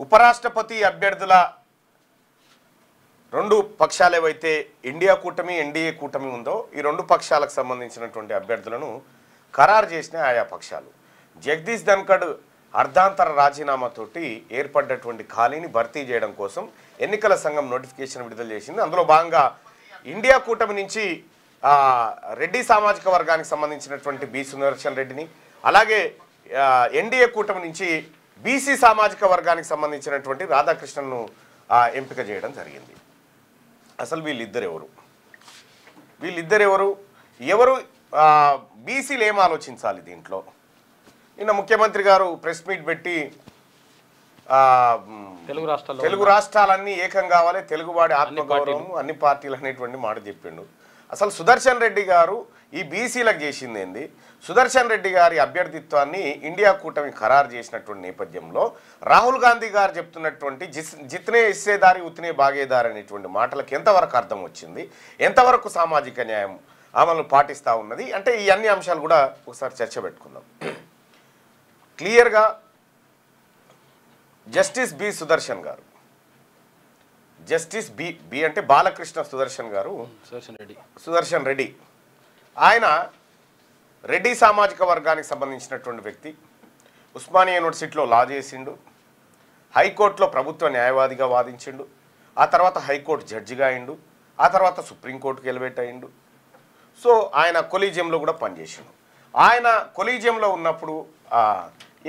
ఉపరాష్ట్రపతి అభ్యర్థుల రెండు పక్షాలు ఏవైతే ఇండియా కూటమి ఎన్డీఏ కూటమి ఉందో ఈ రెండు పక్షాలకు సంబంధించినటువంటి అభ్యర్థులను ఖరారు చేసిన ఆయా పక్షాలు జగదీష్ ధన్ఖడ్ అర్ధాంతర రాజీనామాతోటి ఏర్పడ్డటువంటి ఖాళీని భర్తీ చేయడం కోసం ఎన్నికల సంఘం నోటిఫికేషన్ విడుదల చేసింది. అందులో భాగంగా ఇండియా కూటమి నుంచి రెడ్డి సామాజిక వర్గానికి సంబంధించినటువంటి బి సుదర్శన్ రెడ్డిని, అలాగే ఎన్డీఏ కూటమి నుంచి బీసీ సామాజిక వర్గానికి సంబంధించినటువంటి రాధాకృష్ణన్ను ఎంపిక చేయడం జరిగింది. అసలు వీళ్ళిద్దరెవరు ఎవరు బీసీలు ఏం ఆలోచించాలి దీంట్లో? నిన్న ముఖ్యమంత్రి గారు ప్రెస్ మీట్ పెట్టి తెలుగు రాష్ట్రాలన్నీ ఏకం కావాలి, తెలుగువాడి ఆత్మగౌరవం అన్ని పార్టీలు అనేటువంటి మాట చెప్పిండు. అసలు సుదర్శన్ రెడ్డి గారు ఈ బీసీలకు చేసింది ఏంది? సుదర్శన్ రెడ్డి గారి అభ్యర్థిత్వాన్ని ఇండియా కూటమి ఖరారు చేసినటువంటి నేపథ్యంలో రాహుల్ గాంధీ గారు చెప్తున్నటువంటి జిత్నే ఇస్సేదారి ఉత్నే బాగేదారి అనేటువంటి మాటలకు ఎంతవరకు అర్థం వచ్చింది, ఎంతవరకు సామాజిక న్యాయం అమలు పాటిస్తూ ఉన్నది అంటే ఈ అన్ని అంశాలు కూడా ఒకసారి చర్చ పెట్టుకుందాం. క్లియర్గా జస్టిస్ బి సుదర్శన్ గారు, జస్టిస్ బి అంటే బాలకృష్ణ సుదర్శన్ రెడ్డి ఆయన రెడ్డి సామాజిక వర్గానికి సంబంధించినటువంటి వ్యక్తి. ఉస్మానియా యూనివర్సిటీలో లా చేసిండు, హైకోర్టులో ప్రభుత్వ న్యాయవాదిగా వాదించిండు, ఆ తర్వాత హైకోర్టు జడ్జిగా అయిండు, ఆ తర్వాత సుప్రీంకోర్టుకి ఎలివేట్ అయిండు. సో ఆయన కొలీజియంలో కూడా పనిచేసిండు. ఆయన కొలీజియంలో ఉన్నప్పుడు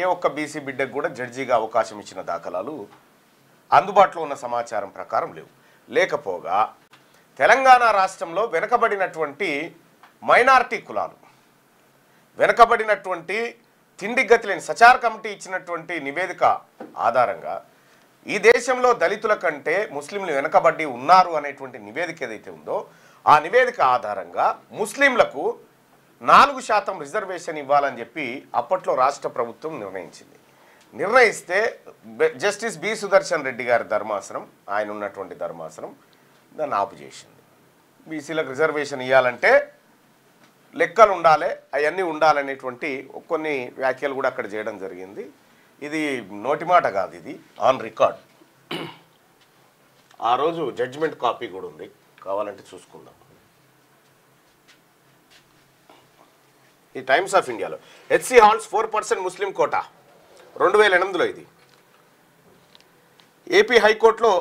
ఏ ఒక్క బీసీ బిడ్డకు కూడా జడ్జిగా అవకాశం ఇచ్చిన దాఖలాలు అందుబాటులో ఉన్న సమాచారం ప్రకారం లేకపోగా తెలంగాణ రాష్ట్రంలో వెనుకబడినటువంటి మైనారిటీ కులాలు, వెనుకబడినటువంటి తిండి గతి లేని సచార్ కమిటీ ఇచ్చినటువంటి నివేదిక ఆధారంగా ఈ దేశంలో దళితుల కంటే ముస్లింలు వెనుకబడి ఉన్నారు అనేటువంటి నివేదిక ఏదైతే ఉందో ఆ నివేదిక ఆధారంగా ముస్లింలకు 4% రిజర్వేషన్ ఇవ్వాలని చెప్పి అప్పట్లో రాష్ట్ర ప్రభుత్వం నిర్ణయిస్తే జస్టిస్ బి సుదర్శన్ రెడ్డి గారి ధర్మాసనం, ఆయన ఉన్నటువంటి ధర్మాసనం దాన్ని ఆపు చేసింది. బీసీలకు రిజర్వేషన్ ఇవ్వాలంటే లెక్కలు ఉండాలి, అవన్నీ ఉండాలనేటువంటి కొన్ని వ్యాఖ్యలు కూడా అక్కడ చేయడం జరిగింది. ఇది నోటి మాట కాదు, ఇది ఆన్ రికార్డ్. ఆ రోజు జడ్జిమెంట్ కాపీ కూడా ఉంది, కావాలంటే చూసుకుందాం. ఈ టైమ్స్ ఆఫ్ ఇండియాలో హెచ్సి హాల్స్ 4% ముస్లిం కోటా 2008లో ఇది ఏపీ హైకోర్టులో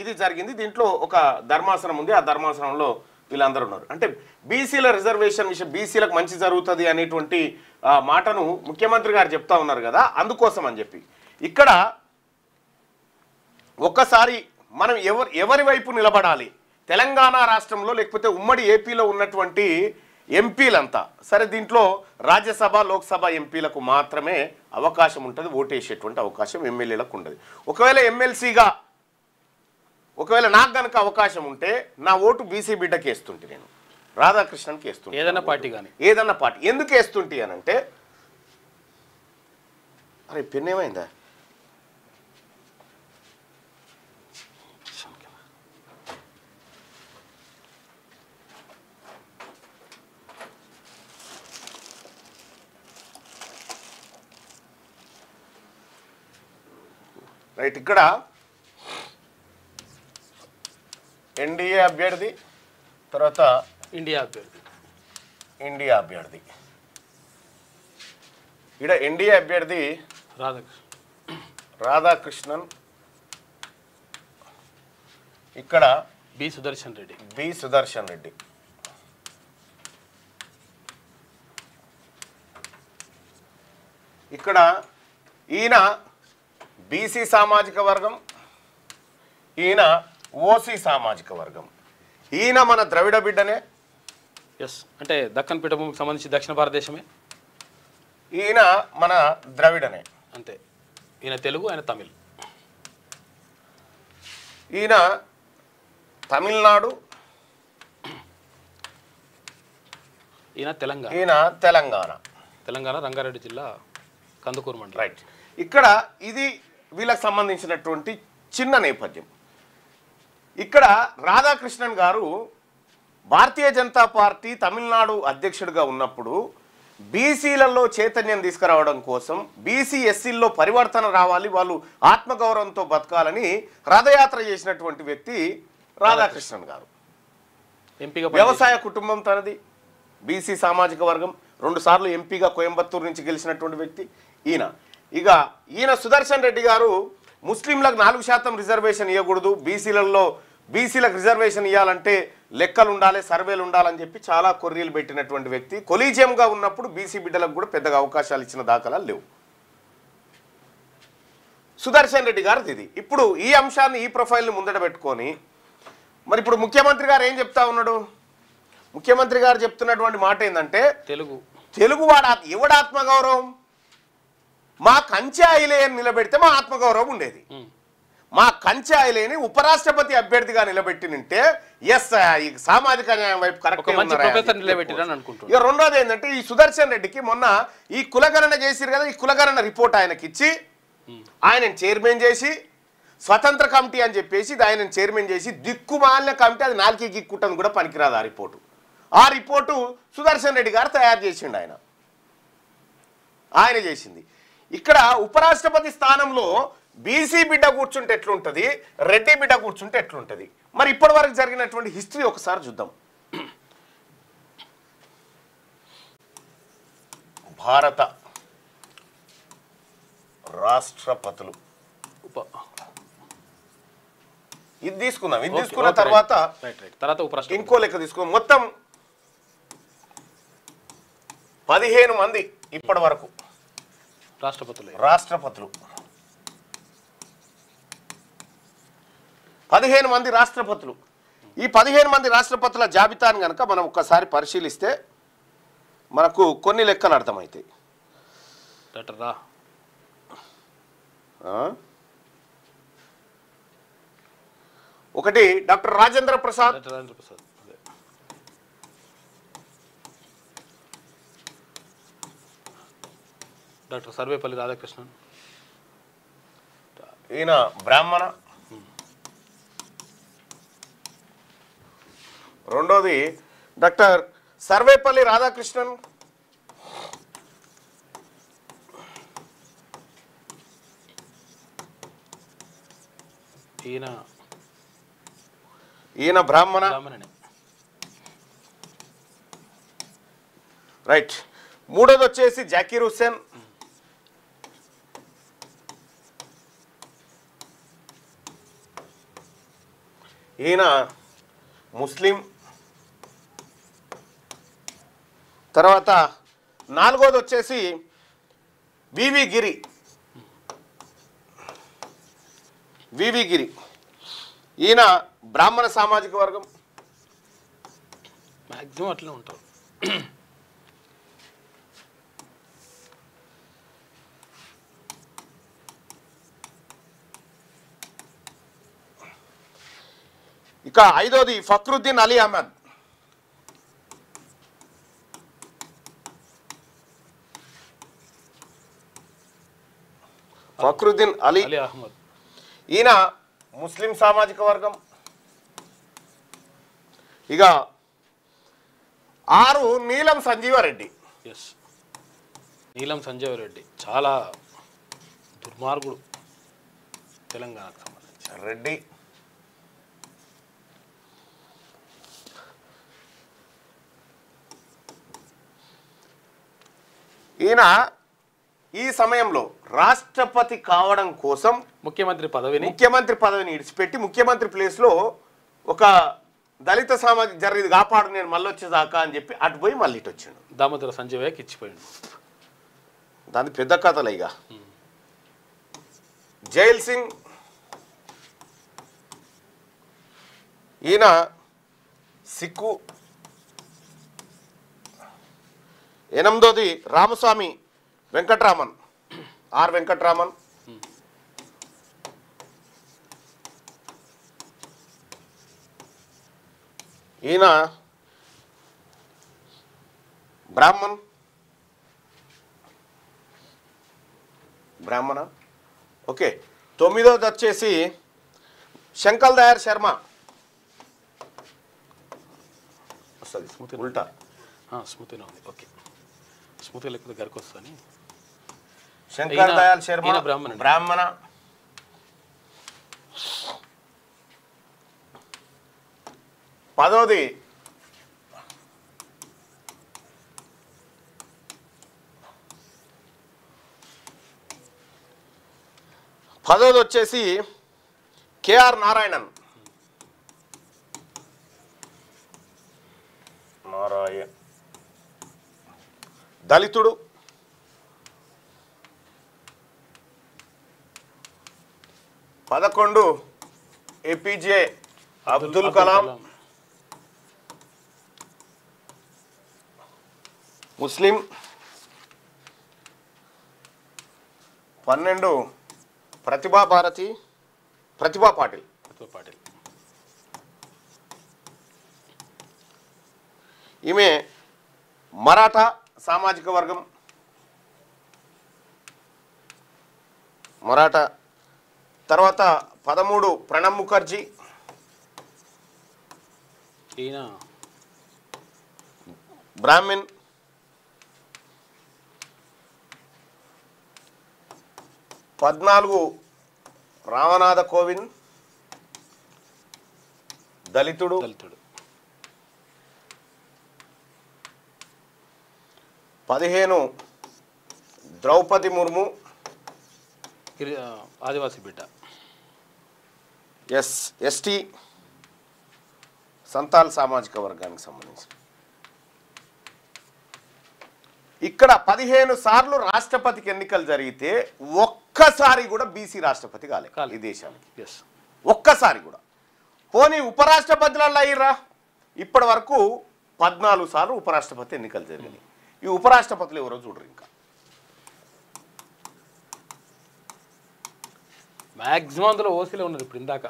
ఇది జరిగింది. దీంట్లో ఒక ధర్మాసనం ఉంది, ఆ ధర్మాసనంలో వీళ్ళందరూ ఉన్నారు. అంటే బీసీల రిజర్వేషన్ విషయం, బీసీలకు మంచి జరుగుతుంది అనేటువంటి మాటను ముఖ్యమంత్రి గారు చెప్తా ఉన్నారు కదా, అందుకోసం అని చెప్పి ఇక్కడ ఒక్కసారి మనం ఎవరి వైపు నిలబడాలి, తెలంగాణ రాష్ట్రంలో లేకపోతే ఉమ్మడి ఏపీలో ఉన్నటువంటి ఎంపీలంతా సరే, దీంట్లో రాజ్యసభ లోక్సభ ఎంపీలకు మాత్రమే అవకాశం ఉంటుంది, ఓటేసేటువంటి అవకాశం ఎమ్మెల్యేలకు ఉండదు. ఒకవేళ నాకు కనుక అవకాశం ఉంటే నా ఓటు బీసీ బిడ్డకి వేస్తుంటే, నేను రాధాకృష్ణన్కి వేస్తుంటే, ఏదన్నా పార్టీ ఎందుకు వేస్తుంటే అని అంటే, అరే పెన్ ఏమైందా, రైట్. ఇక్కడ ఎన్డీఏ అభ్యర్థి, తర్వాత ఇండియా అభ్యర్థి. ఇక్కడ ఎన్డీఏ అభ్యర్థి రాధాకృష్ణన్, ఇక్కడ బి సుదర్శన్ రెడ్డి. ఇక్కడ ఈయన బీసీ సామాజిక వర్గం, ఈయన ఓసీ సామాజిక వర్గం. ఈయన మన ద్రవిడ బిడ్డనే, అంటే దక్కన్ పీఠభూమికి సంబంధించి దక్షిణ భారతదేశమే. ఈయన మన ద్రవిడనే అంతే. ఈయన తెలుగు, ఆయన తమిళ్. ఈయన తమిళనాడు, ఈయన తెలంగాణ రంగారెడ్డి జిల్లా కందుకూరు మండలం. రైట్. ఇక్కడ ఇది వీళ్ళకి సంబంధించినటువంటి చిన్న నేపథ్యం. ఇక్కడ రాధాకృష్ణన్ గారు భారతీయ జనతా పార్టీ తమిళనాడు అధ్యక్షుడిగా ఉన్నప్పుడు బీసీలలో చైతన్యం తీసుకురావడం కోసం బీసీ ఎస్సీల్లో పరివర్తన రావాలి, వాళ్ళు ఆత్మగౌరవంతో బతకాలని రథయాత్ర చేసినటువంటి వ్యక్తి రాధాకృష్ణన్ గారు. ఎంపీగా వ్యవసాయ కుటుంబం తనది, బీసీ సామాజిక వర్గం, 2 సార్లు ఎంపీగా కోయంబత్తూరు నుంచి గెలిచినటువంటి వ్యక్తి ఈయన సుదర్శన్ రెడ్డి గారు ముస్లింలకు 4% రిజర్వేషన్ ఇవ్వకూడదు, బీసీలకు రిజర్వేషన్ ఇవ్వాలంటే లెక్కలు ఉండాలి, సర్వేలు ఉండాలని చెప్పి చాలా కొర్రీలు పెట్టినటువంటి వ్యక్తి. కొలీజియంగా ఉన్నప్పుడు బీసీ బిడ్డలకు కూడా పెద్దగా అవకాశాలు ఇచ్చిన దాఖలాలు లేవు. సుదర్శన్ రెడ్డి గారిది ఇది. ఇప్పుడు ఈ అంశాన్ని, ఈ ప్రొఫైల్ని ముందట పెట్టుకొని మరి ఇప్పుడు ముఖ్యమంత్రి గారు ఏం చెప్తా ఉన్నాడు? ముఖ్యమంత్రి గారు చెప్తున్నటువంటి మాట ఏంటంటే, తెలుగువాడు ఎవడు ఆత్మగౌరవం? మా కంచె ఐలేని నిలబెడితే మా ఆత్మగౌరవం ఉండేది. మా కంచె ఐలేని ఉపరాష్ట్రపతి అభ్యర్థిగా నిలబెట్టినంటే ఎస్ ఈ సామాజిక న్యాయం వైపు కరెక్ట్. ఇక రెండోది ఏంటంటే, ఈ సుదర్శన్ రెడ్డికి మొన్న ఈ కులగణన చేసిరు కదా, ఈ కులగణన రిపోర్ట్ ఆయనకి ఇచ్చి ఆయన చైర్మన్ చేసి స్వతంత్ర కమిటీ అని చెప్పేసి ఆయన చైర్మన్ చేసి దిక్కుమాలిన కమిటీ, అది 4 గిక్కుట్టని కూడా పనికిరాదు ఆ రిపోర్టు సుదర్శన్ రెడ్డి గారు తయారు చేసిండు. ఆయన చేసింది. ఇక్కడ ఉపరాష్ట్రపతి స్థానంలో బీసీ బిడ్డ కూర్చుంటే ఎట్లుంటుంది, రెడ్డి బిడ్డ కూర్చుంటే ఎట్లుంటుంది? మరి ఇప్పటి వరకు జరిగినటువంటి హిస్టరీ ఒకసారి చూద్దాం. భారత రాష్ట్రపతులు ఇది తీసుకుందాం. ఇది తీసుకున్న తర్వాత ఇంకో లెక్క తీసుకుందాం. మొత్తం 15 మంది ఇప్పటి వరకు రాష్ట్రపతులు 15 మంది రాష్ట్రపతులు. ఈ 15 మంది రాష్ట్రపతుల జాబితాను కనుక మనం ఒక్కసారి పరిశీలిస్తే మనకు కొన్ని లెక్కలు అర్థమవుతాయి. ఒకటి డాక్టర్ రాజేంద్ర ప్రసాద్, డాక్టర్ సర్వేపల్లి రాధాకృష్ణన్, ఈయన బ్రాహ్మణ. రెండోది డాక్టర్ సర్వేపల్లి రాధాకృష్ణన్, ఈయన బ్రాహ్మణ. రైట్. మూడోది వచ్చేసి జాకీర్ హుస్సేన్, ఈయన ముస్లిం. తర్వాత నాలుగోది వచ్చేసి వివి గిరి. ఈయన బ్రాహ్మణ సామాజిక వర్గం. మ్యాక్సిమం అట్లే ఉంటారు. ఇక ఐదోది ఫక్రుద్దీన్ అలీ అహ్మద్. ఫక్రుద్దీన్ అలీ అహ్మద్ ఈయన ముస్లిం సామాజిక వర్గం. ఇక 6 నీలం సంజీవారెడ్డి. నీలం సంజీవారెడ్డి చాలా దుర్మార్గుడు, తెలంగాణకు సంబంధించి రెడ్డి. ఈయన ఈ సమయంలో రాష్ట్రపతి కావడం కోసం ముఖ్యమంత్రి పదవిని ఇడిచిపెట్టి ముఖ్యమంత్రి ప్లేస్లో ఒక దళిత సామాజిక జరిగింది కాపాడు, నేను మళ్ళీ వచ్చేదాకా అని చెప్పి అటు పోయి మళ్ళీ ఇటు వచ్చాడు. దామోదర సంజయ్ ఇచ్చిపోయాడు. దాని పెద్ద కథలు. ఇక జైల్ సింగ్, ఈయన సిక్కు. 8వది రామస్వామి వెంకట్రామన్, ఆర్ వెంకట్రామన్. ఈయన బ్రాహ్మణ. ఓకే. 9వది వచ్చేసి శంకల్ దయార్ శర్మ. వస్తుంది ఉల్టా. స్మృతిలో ఉంది. ఓకే. స్మూత్గా లేకపోతే గరికి వస్తాను. శంకర్ దయాళ్ శర్మ బ్రాహ్మణ. పదోది వచ్చేసి కేఆర్ నారాయణన్. దళితుడు. 11 ఏపీజే అబ్దుల్ కలాం, ముస్లిం. 12 ప్రతిభా పాటిల్. ఈమె మరాఠా సామాజిక వర్గం. మరాఠా. తర్వాత 13 ప్రణబ్ ముఖర్జీ, ఈయన బ్రాహ్మిన్. 14 రామనాథ కోవింద్, దళితుడు. 15 ద్రౌపది ముర్ము, ఆదివాసీ బిడ్డ. ఎస్టీ సంతాల్ సామాజిక వర్గానికి సంబంధించి. ఇక్కడ 15 సార్లు రాష్ట్రపతికి ఎన్నికలు జరిగితే ఒక్కసారి కూడా బీసీ రాష్ట్రపతి కాలేదు ఈ దేశానికి. ఒక్కసారి కూడా. పోనీ ఉపరాష్ట్రపతులలో అయ్యిరా, ఇప్పటి వరకు 14 సార్లు ఉపరాష్ట్రపతి ఎన్నికలు జరిగినాయి. ఈ ఉపరాష్ట్రపతులు ఎవరో చూడరు. ఇంకా మ్యాక్సిమం అందులో ఓసీలో ఉన్నారు. ఇప్పుడు ఇందాక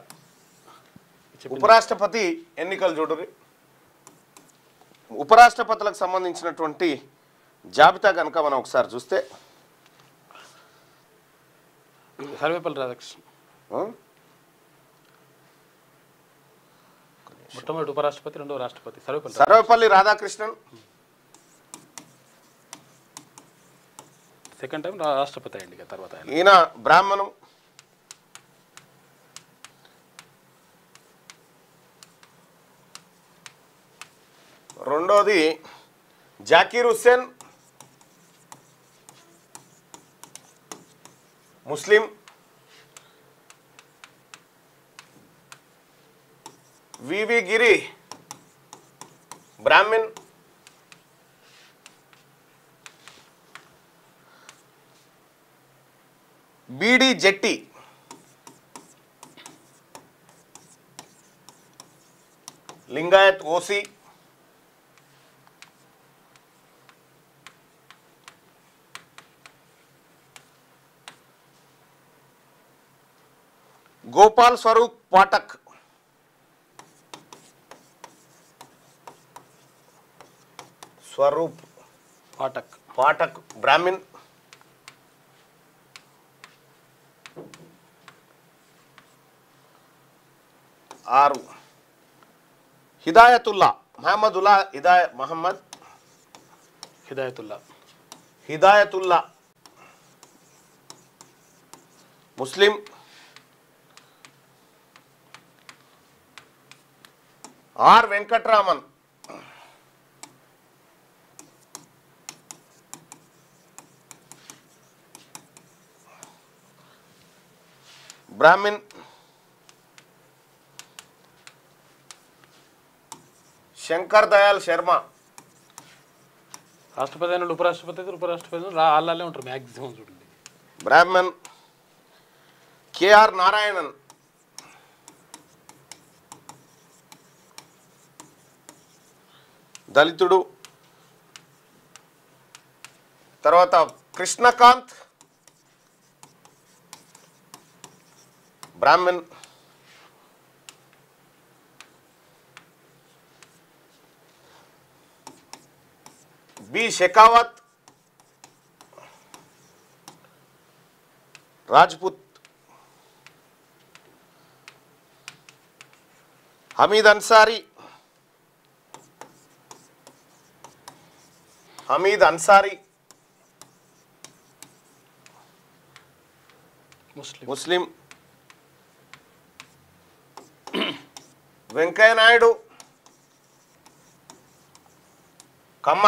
ఉపరాష్ట్రపతి ఎన్నికలు చూడరు. ఉపరాష్ట్రపతులకు సంబంధించినటువంటి జాబితా కనుక మనం ఒకసారి చూస్తే సర్వేపల్లి రాధాకృష్ణ మొట్టమొదటి ఉపరాష్ట్రపతి, రెండవ రాష్ట్రపతి సర్వేపల్లి రాధాకృష్ణన్. సెకండ్ టైం రాష్ట్రపతి అయ్యింది. తర్వాత ఈయన బ్రాహ్మణం. రెండోది జాకీర్ హుస్సేన్, ముస్లిం. V V Giri, Brahmin. B D Jatti, Lingayat OC. Gopal Swarup Pathak, Pathak Brahmin. ఆరు హిదాయతుల్లా, మహమ్మద్ హిదాయతుల్లా, ముస్లిం. ఆర్ వెంకట్రామన్, బ్రాహ్మిన్. శంకర్ దయాళ్ శర్మ, రాష్ట్రపతి అయిన ఉపరాష్ట్రపతి వాళ్ళే ఉంటారు మ్యాక్సిమం. చూడండి, బ్రాహ్మణ్. కేఆర్ నారాయణన్, దళితుడు. తర్వాత కృష్ణకాంత్, బ్రాహ్మణ్. బి షెకావత్, రాజ్పుత్. హమీద్ అన్సారీ, ముస్లిం వెంకయ్య నాయుడు కమ్మ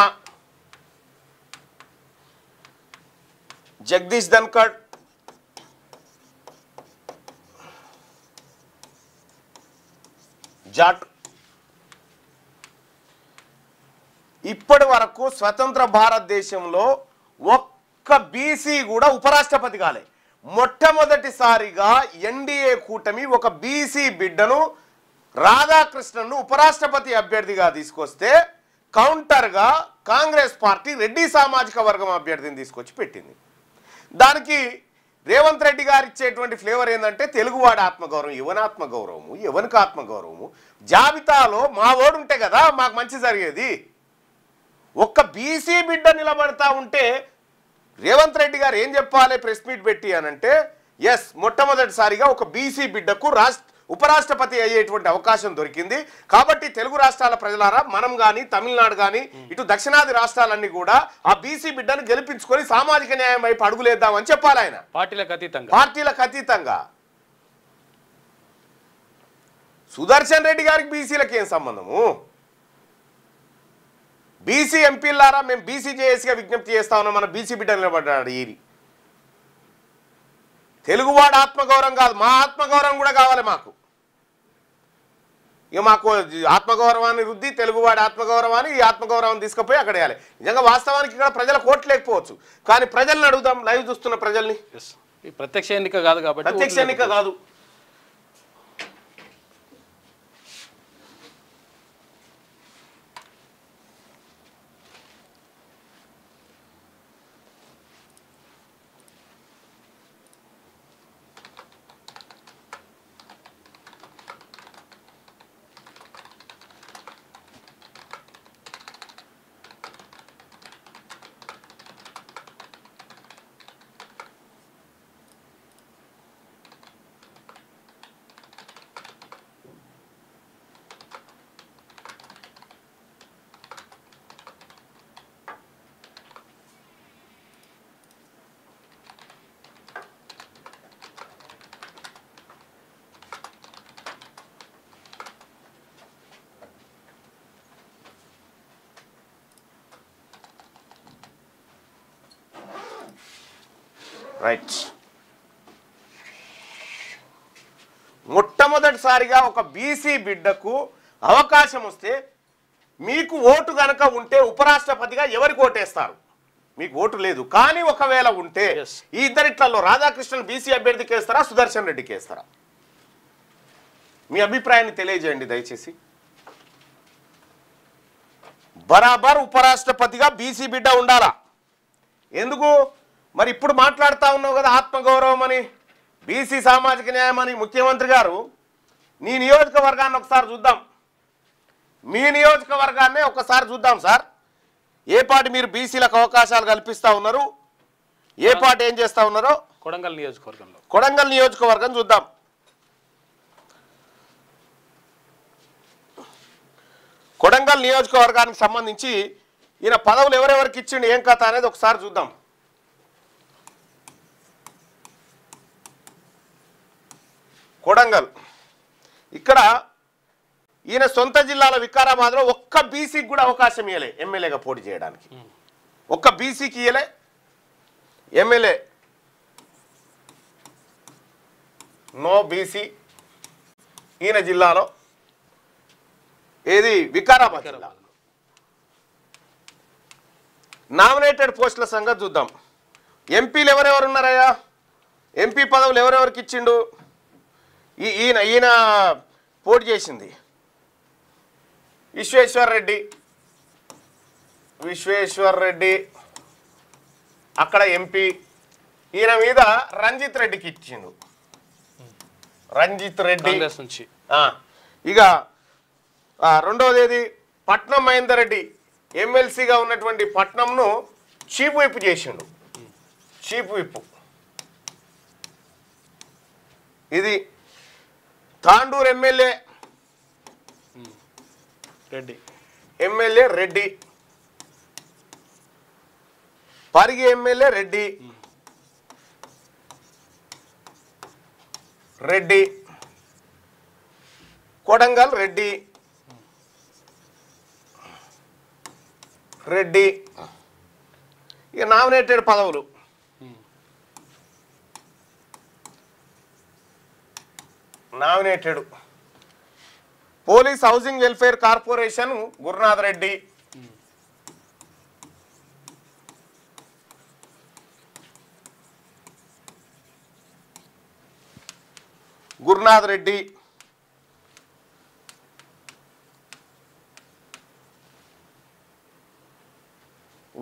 జగదీష్ ధన్కడ్ జాట్ ఇప్పటి వరకు స్వతంత్ర భారతదేశంలో ఒక్క బీసీ కూడా ఉపరాష్ట్రపతి కాలే. మొట్టమొదటిసారిగా ఎన్డీఏ కూటమి ఒక బీసీ బిడ్డను రాధాకృష్ణన్ను ఉపరాష్ట్రపతి అభ్యర్థిగా తీసుకొస్తే కౌంటర్గా కాంగ్రెస్ పార్టీ రెడ్డి సామాజిక వర్గం అభ్యర్థిని తీసుకొచ్చి పెట్టింది. దానికి రేవంత్ రెడ్డి గారు ఇచ్చేటువంటి ఫ్లేవర్ ఏంటంటే తెలుగువాడి ఆత్మగౌరవం, యువన ఆత్మగౌరవము, యువనికి ఆత్మగౌరవము. జాబితాలో మా ఓడు ఉంటే కదా మాకు మంచి జరిగేది. ఒక్క బీసీ బిడ్డ నిలబడతా ఉంటే రేవంత్ రెడ్డి గారు ఏం చెప్పాలి ప్రెస్ మీట్ పెట్టి అనంటే, ఎస్ మొట్టమొదటిసారిగా ఒక బీసీ బిడ్డకు ఉపరాష్ట్రపతి అయ్యేటువంటి అవకాశం దొరికింది. కాబట్టి తెలుగు రాష్ట్రాల ప్రజలారా, మనం కానీ తమిళనాడు కానీ ఇటు దక్షిణాది రాష్ట్రాలన్నీ కూడా ఆ బీసీ బిడ్డను గెలిపించుకొని సామాజిక న్యాయం వైపు అడుగులేద్దామని చెప్పాలి ఆయన. పార్టీలకు అతీతంగా సుదర్శన్ రెడ్డి గారికి బీసీలకు ఏం సంబంధము? బీసీ ఎంపీలారా, మేము బీసీ జేఏసీగా విజ్ఞప్తి చేస్తా ఉన్నాం, మన బీసీ బిడ్డ నిలబడ్డాడు. ఈ తెలుగువాడు ఆత్మగౌరవం కాదు, మా ఆత్మగౌరవం కూడా కావాలి మాకు. ఇక మాకు ఆత్మగౌరవాన్ని రుద్ది తెలుగువాడి ఆత్మగౌరవాన్ని, ఈ ఆత్మగౌరవాన్ని తీసుకుపోయి అక్కడ వేయాలి. నిజంగా వాస్తవానికి ఇక్కడ ప్రజల కోట్లు లేకపోవచ్చు, కానీ ప్రజల్ని అడుగుదాం, లైవ్ చూస్తున్న ప్రజల్ని. ప్రత్యక్ష ఎన్నిక కాదు కాబట్టి, ప్రత్యక్ష ఎన్నిక కాదు. రైట్, మొట్టమొదటిసారిగా ఒక బీసీ బిడ్డకు అవకాశం వస్తే మీకు ఓటు గనక ఉంటే ఉపరాష్ట్రపతిగా ఎవరికి ఓటేస్తారు? మీకు ఓటు లేదు, కానీ ఒకవేళ ఉంటే ఈ ఇద్దరిట్లలో రాధాకృష్ణన్ బీసీ అభ్యర్థికి వేస్తారా, సుదర్శన్ రెడ్డికి వేస్తారా? మీ అభిప్రాయాన్ని తెలియజేయండి దయచేసి. బరాబర్ ఉపరాష్ట్రపతిగా బీసీ బిడ్డ ఉండాలా? ఎందుకు మరి ఇప్పుడు మాట్లాడుతూ ఉన్నావు కదా ఆత్మగౌరవం అని, బీసీ సామాజిక న్యాయం అని. ముఖ్యమంత్రి గారు, నీ నియోజకవర్గాన్ని ఒకసారి చూద్దాం, మీ నియోజకవర్గాన్నే ఒకసారి చూద్దాం సార్. ఏ పార్టీ మీరు బీసీలకు అవకాశాలు కల్పిస్తూ ఉన్నారు, ఏ పార్టీ ఏం చేస్తూ ఉన్నారో కొడంగల్ నియోజకవర్గంలో, కొడంగల్ నియోజకవర్గం చూద్దాం. కొడంగల్ నియోజకవర్గానికి సంబంధించి ఈయన పదవులు ఎవరెవరికి ఇచ్చిండు, ఏం కథ అనేది ఒకసారి చూద్దాం. కొడంగల్, ఇక్కడ ఈయన సొంత జిల్లాల వికారాబాద్లో ఒక్క బీసీకి కూడా అవకాశం ఇవ్వలే ఎమ్మెల్యేగా పోటీ చేయడానికి. ఒక్క బీసీకి ఇవ్వలే ఎమ్మెల్యే, నో బీసీ ఈయన జిల్లాలో. ఏది వికారాబాద్ జిల్లా. నామినేటెడ్ పోస్టుల సంగతి చూద్దాం. ఎంపీలు ఎవరెవరు ఉన్నారయ్యా? ఎంపీ పదవులు ఎవరెవరికి ఇచ్చిండు? ఈయన పోటీ చేసింది విశ్వేశ్వర్ రెడ్డి అక్కడ ఎంపీ. ఈయన మీద రంజిత్ రెడ్డికి ఇచ్చిండు, రంజిత్ రెడ్డి నుంచి. ఇక రెండవది ఏది, పట్నం మహేందర్ రెడ్డి ఎమ్మెల్సీగా ఉన్నటువంటి పట్నంను చీఫ్ విప్ చేసిండు, చీఫ్ విప్. ఇది తాండూరు ఎమ్మెల్యే రెడ్డి, పరిగి ఎమ్మెల్యే రెడ్డి, రెడ్డి, కొడంగల్ రెడ్డి, రెడ్డి. ఇక నామినేటెడ్ పదవులు nominated police housing welfare corporation Gurunath Reddy, Gurunath Reddy,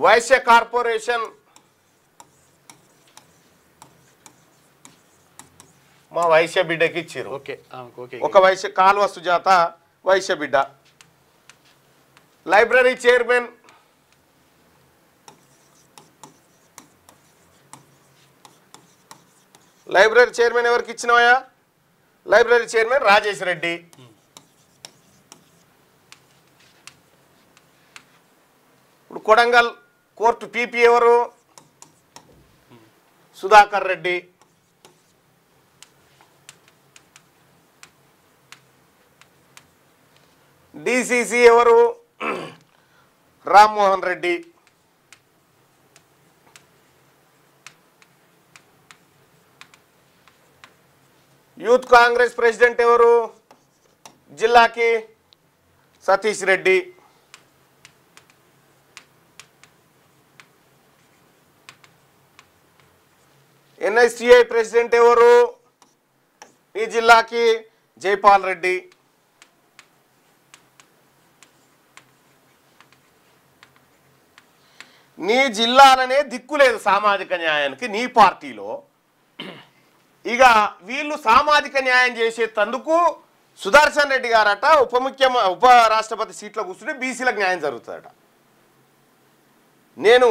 Vaishya corporation మా వైశ్య బిడ్డకి ఇచ్చారు. Okay okay. ఒక వైశ్య కాల్వ సుజాత వైశ్య బిడ్డ. లైబ్రరీ చైర్మన్ ఎవరికి ఇచ్చినావా? Library chairman Rajesh Reddy. ఇప్పుడు కొడంగల్ కోర్టు పీపీ ఎవరు? సుధాకర్ రెడ్డి. డిసిసి ఎవరు? రామ్మోహన్ రెడ్డి. యూత్ కాంగ్రెస్ ప్రెసిడెంట్ ఎవరు? జిల్లాకి సతీష్ రెడ్డి. ఎన్ఎస్టిఐ ప్రెసిడెంట్ ఎవరు? ఈ జిల్లాకి జైపాల్ రెడ్డి. నీ జిల్లాలనే దిక్కులేదు సామాజిక న్యాయానికి నీ పార్టీలో. ఇక వీళ్ళు సామాజిక న్యాయం చేసేటందుకు సుదర్శన్ రెడ్డి గారట ఉప రాష్ట్రపతి సీట్లో కూర్చుంటే బీసీలకు న్యాయం జరుగుతుందట. నేను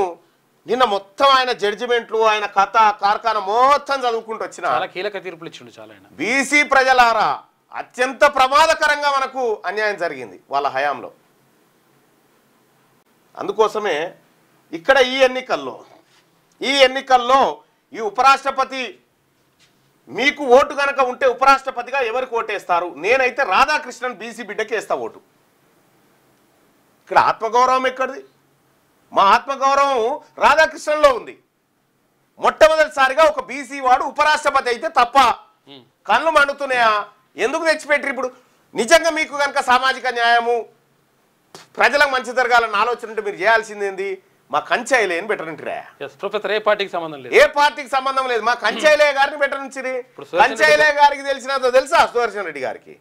నిన్న మొత్తం ఆయన జడ్జిమెంట్లు, ఆయన కథ కార్ఖాన మొత్తం చదువుకుంటూ వచ్చిన చాలా కీలక తీర్పులు ఇచ్చిండు. చాలా బీసీ ప్రజలారా అత్యంత ప్రమాదకరంగా మనకు అన్యాయం జరిగింది వాళ్ళ హయాంలో. అందుకోసమే ఇక్కడ ఈ ఎన్నికల్లో ఈ ఉపరాష్ట్రపతి మీకు ఓటు కనుక ఉంటే ఉపరాష్ట్రపతిగా ఎవరికి ఓటేస్తారు? నేనైతే రాధాకృష్ణన్ బీసీ బిడ్డకి వేస్తా ఓటు. ఇక్కడ ఆత్మగౌరవం ఎక్కడిది? మా ఆత్మగౌరవం రాధాకృష్ణన్లో ఉంది. మొట్టమొదటిసారిగా ఒక బీసీ వాడు ఉపరాష్ట్రపతి అయితే తప్ప కళ్ళు మండుతున్నాయా? ఎందుకు తెచ్చిపెట్టి? ఇప్పుడు నిజంగా మీకు కనుక సామాజిక న్యాయము ప్రజలకు మంచి జరగాలన్న ఆలోచన ఉంటే మీరు చేయాల్సింది ఏంది? మా కంచాయిలే అని బెటరంటారా? ప్రొఫెసర్ ఏ పార్టీకి సంబంధం లేదు, ఏ పార్టీకి సంబంధం లేదు. మా కంచాయిలే గారిని బెటరించిరి. కంచాయిలే గారికి తెలిసినదో తెలుసా? సుదర్శన్ రెడ్డి గారికి.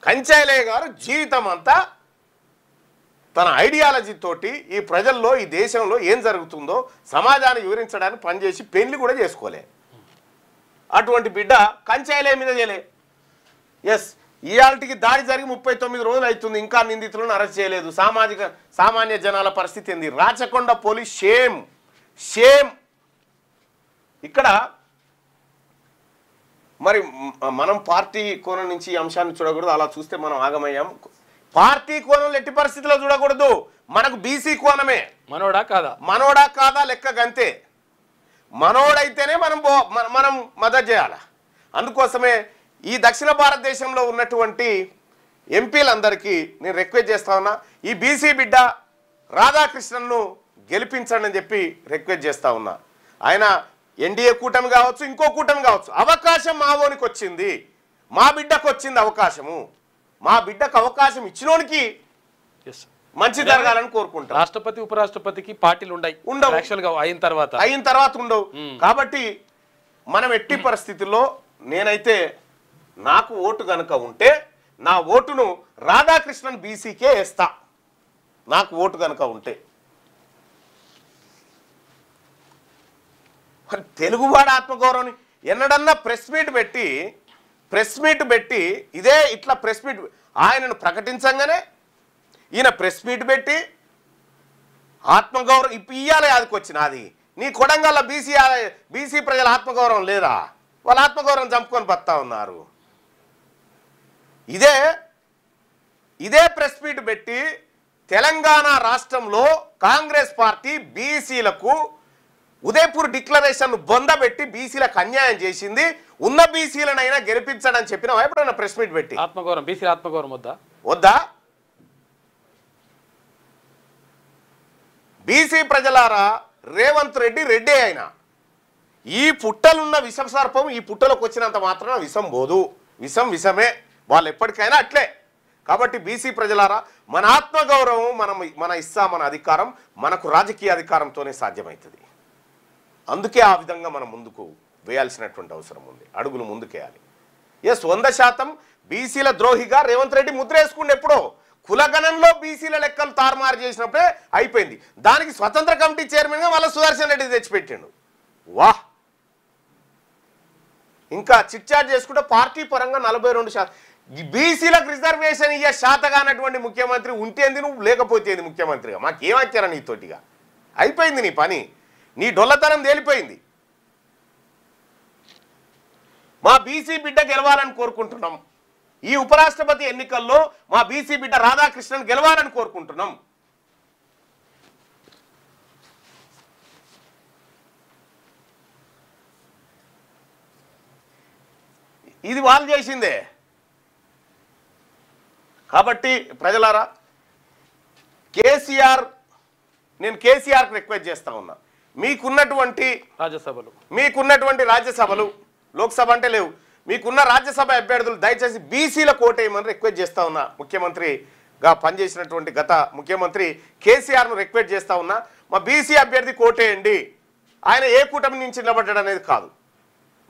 కంచాయిలే గారు జీవితం అంతా తన ఐడియాలజీ తోటి ఈ ప్రజల్లో ఈ దేశంలో ఏం జరుగుతుందో సమాజాన్ని వివరించడానికి పనిచేసి పెళ్లి కూడా చేసుకోలే. అటువంటి బిడ్డ కంచాయిలే మీద చేయలే. ఎస్, ఇయాల్టికి దాడి జరిగి 39 రోజులు అవుతుంది, ఇంకా నిందితులను అరెస్ట్ చేయలేదు. సామాన్య జనాల పరిస్థితి ఏంది? Rachakonda police shame. ఇక్కడ మరి మనం పార్టీ కోణం నుంచి ఈ అంశాన్ని చూడకూడదు. అలా చూస్తే మనం ఆగమయ్యాం. పార్టీ కోణంలో ఎట్టి పరిస్థితిలో చూడకూడదు. మనకు బీసీ కోణమే. మనోడా కాదా లెక్క గంతే. మనోడైతేనే మనం మద్దతు చేయాలి. అందుకోసమే ఈ దక్షిణ భారతదేశంలో ఉన్నటువంటి ఎంపీలందరికీ నేను రిక్వెస్ట్ చేస్తా ఉన్నా, ఈ బీసీ బిడ్డ రాధాకృష్ణన్ను గెలిపించండి అని చెప్పి రిక్వెస్ట్ చేస్తా ఉన్నా. ఆయన ఎన్డీఏ కూటమి కావచ్చు, ఇంకో కూటమి కావచ్చు, అవకాశం మా ఓనికి వచ్చింది, మా బిడ్డకు వచ్చింది అవకాశము. మా బిడ్డకు అవకాశం ఇచ్చినోనికి మంచి జరగాలని కోరుకుంటాం. రాష్ట్రపతి ఉపరాష్ట్రపతికి పార్టీలు ఉండవు, అయిన తర్వాత ఉండవు. కాబట్టి మనం ఎట్టి పరిస్థితుల్లో నేనైతే నాకు ఓటు గనక ఉంటే నా ఓటును రాధాకృష్ణన్ బీసీకే వేస్తా. నాకు ఓటు గనక ఉంటే తెలుగువాడు ఆత్మగౌరవం ఎన్నడన్నా ప్రెస్ మీట్ పెట్టి ఇదే ఇట్లా ప్రెస్ మీట్ ఆయనను ప్రకటించంగానే ఈయన ప్రెస్ మీట్ పెట్టి ఆత్మగౌరవం ఇయ్యాలి. అదికి వచ్చిన అది నీ కొడంగల్ల బీసీ ప్రజల ఆత్మగౌరవం లేదా? వాళ్ళ ఆత్మగౌరవం చంపుకొని బతా ఉన్నారు. ఇదే ప్రెస్ మీట్ పెట్టి తెలంగాణ రాష్ట్రంలో కాంగ్రెస్ పార్టీ బీసీలకు ఉదయపూర్ డిక్లరేషన్ బొందబెట్టి బీసీలకు అన్యాయం చేసింది. ఉన్న బీసీలనైనా గెలిపించడని చెప్పినా ఎప్పుడైనా ప్రెస్ మీట్ పెట్టి ఆత్మగౌరవం బీసీ ఆత్మగౌరవం వద్దా? బీసీ ప్రజలారా, రేవంత్ రెడ్డి రెడ్డే అయినా ఈ పుట్టలున్న విషం సర్పం ఈ పుట్టలోకి వచ్చినంత మాత్రాన విషం పోదు. విషం విషమే, వాళ్ళు ఎప్పటికైనా అట్లే. కాబట్టి బీసీ ప్రజలారా, మన ఆత్మగౌరవం మన మన అధికారం మనకు రాజకీయ అధికారంతోనే సాధ్యమవుతుంది. అందుకే ఆ విధంగా మనం ముందుకు వేయాల్సినటువంటి అవసరం ఉంది. అడుగులు ముందుకేయాలి. 100% బీసీల ద్రోహిగా రేవంత్ రెడ్డి ముద్ర వేసుకుంటే ఎప్పుడో కులగణంలో బీసీల లెక్కలు తారుమారు చేసినప్పుడే అయిపోయింది. దానికి స్వతంత్ర కమిటీ చైర్మన్గా మళ్ళీ సుదర్శన్ రెడ్డి తెచ్చిపెట్టిండు. వాహ్! ఇంకా చిట్చాట్ చేసుకుంటే పార్టీ పరంగా 42% బీసీలకు రిజర్వేషన్ ఇయ్య శాతగానటువంటి ముఖ్యమంత్రి ఉంటేంది నువ్వు, లేకపోతేంది ముఖ్యమంత్రిగా. మాకేమచ్చారా నీతోటిగా? అయిపోయింది నీ పని, నీ డొల్లతనం తేలిపోయింది. మా బీసీ బిడ్డ గెలవాలని కోరుకుంటున్నాం. ఈ ఉపరాష్ట్రపతి ఎన్నికల్లో మా బీసీ బిడ్డ రాధాకృష్ణన్ గెలవాలని కోరుకుంటున్నాం. ఇది వాళ్ళు చేసిందే. కాబట్టి ప్రజలారా, నేను కేసీఆర్కి రిక్వెస్ట్ చేస్తా ఉన్నా, మీకున్నటువంటి రాజ్యసభలు, లోక్సభ అంటే లేవు, మీకున్న రాజ్యసభ అభ్యర్థులు దయచేసి బీసీల కోటేయమని రిక్వెస్ట్ చేస్తా ఉన్నా. ముఖ్యమంత్రిగా పనిచేసినటువంటి గత ముఖ్యమంత్రి కేసీఆర్ను రిక్వెస్ట్ చేస్తా ఉన్నా, మా బీసీ అభ్యర్థి కోటేయండి. ఆయన ఏ కూటమి నుంచి నిలబడ్డాడు అనేది కాదు,